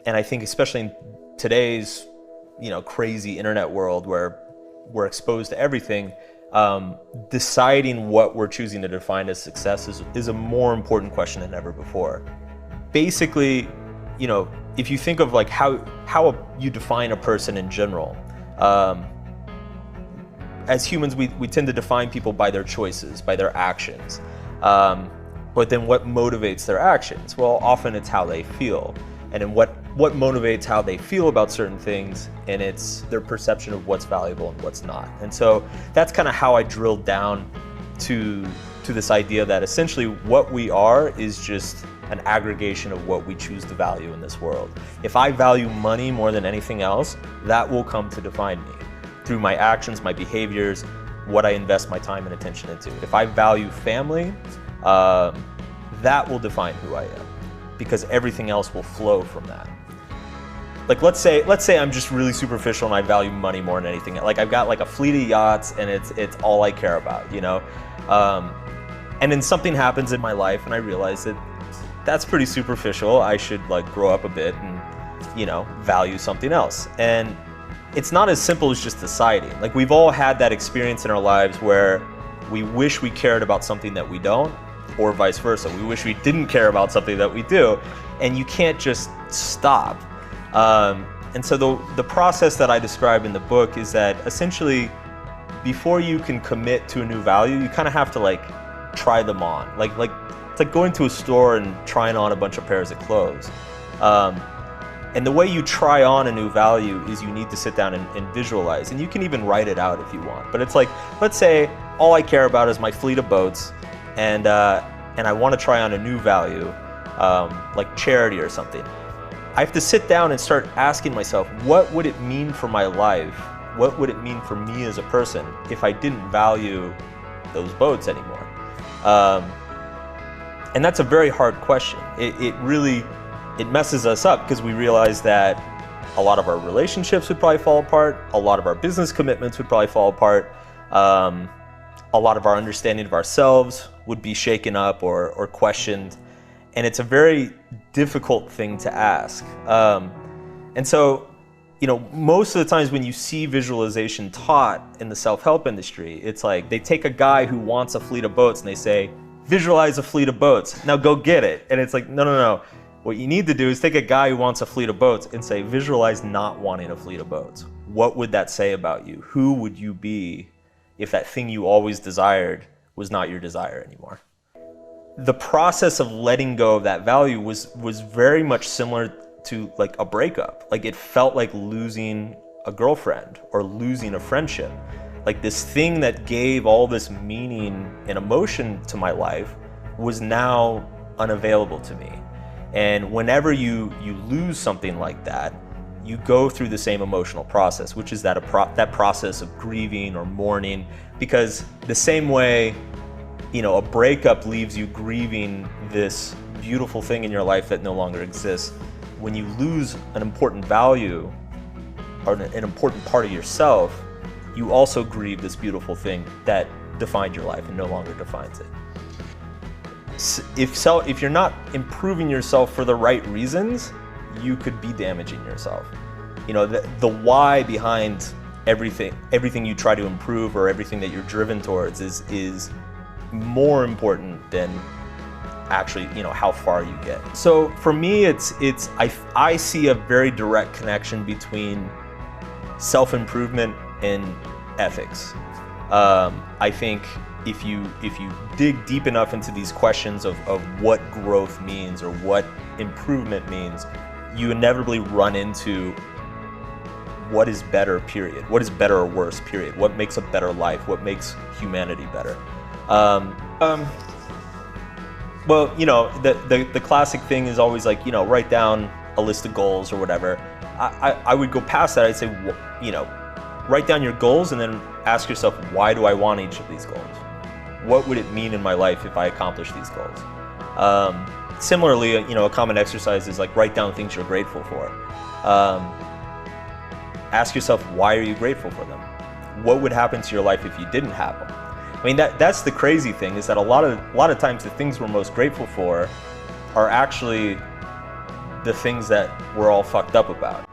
And I think especially in today's, crazy internet world where we're exposed to everything, deciding what we're choosing to define as success is a more important question than ever before. Basically, if you think of like how you define a person in general, as humans, we tend to define people by their choices, by their actions. But then what motivates their actions? Well, often it's how they feel. And then what motivates how they feel about certain things, and it's their perception of what's valuable and what's not. And so that's kind of how I drilled down to this idea that essentially what we are is just an aggregation of what we choose to value in this world. If I value money more than anything else, that will come to define me through my actions, my behaviors, what I invest my time and attention into. If I value family, that will define who I am, because everything else will flow from that. Like let's say I'm just really superficial and I value money more than anything. Like I've got like a fleet of yachts and it's all I care about, and then something happens in my life and I realize that that's pretty superficial. I should like grow up a bit and, value something else. And it's not as simple as just deciding. Like we've all had that experience in our lives where we wish we cared about something that we don't, or vice versa. We wish we didn't care about something that we do, and you can't just stop. And so the process that I describe in the book is that essentially before you can commit to a new value, you kind of have to like try them on. Like it's like going to a store and trying on a bunch of pairs of clothes. And the way you try on a new value is you need to sit down and visualize, and you can even write it out if you want. But it's like, let's say all I care about is my fleet of boats, and I want to try on a new value, like charity or something. I have to sit down and start asking myself, what would it mean for my life? What would it mean for me as a person if I didn't value those boats anymore? And that's a very hard question. It messes us up because we realize that a lot of our relationships would probably fall apart. A lot of our business commitments would probably fall apart. A lot of our understanding of ourselves would be shaken up or questioned. And it's a very difficult thing to ask. And so, most of the times when you see visualization taught in the self-help industry, it's like they take a guy who wants a fleet of boats and they say, visualize a fleet of boats, now go get it. And it's like, no. What you need to do is take a guy who wants a fleet of boats and say, visualize not wanting a fleet of boats. What would that say about you? Who would you be if that thing you always desired was not your desire anymore? The process of letting go of that value was very much similar to like a breakup. Like it felt like losing a girlfriend or losing a friendship. Like this thing that gave all this meaning and emotion to my life was now unavailable to me. And whenever you lose something like that, you go through the same emotional process, which is that process of grieving or mourning, because the same way, a breakup leaves you grieving this beautiful thing in your life that no longer exists. When you lose an important value or an important part of yourself, you also grieve this beautiful thing that defined your life and no longer defines it. If you're not improving yourself for the right reasons, you could be damaging yourself. The why behind everything you try to improve or everything that you're driven towards is more important than actually, how far you get. So for me, I see a very direct connection between self-improvement and ethics. I think if you dig deep enough into these questions of what growth means or what improvement means, you inevitably run into what is better, period. What is better or worse, period. What makes a better life? What makes humanity better? Well, the classic thing is always like, write down a list of goals or whatever. I would go past that. I'd say, write down your goals and then ask yourself, why do I want each of these goals? What would it mean in my life if I accomplish these goals? Similarly, a common exercise is like write down things you're grateful for. Ask yourself, why are you grateful for them? What would happen to your life if you didn't have them? I mean, that's the crazy thing, is that a lot of times the things we're most grateful for are actually the things that we're all fucked up about.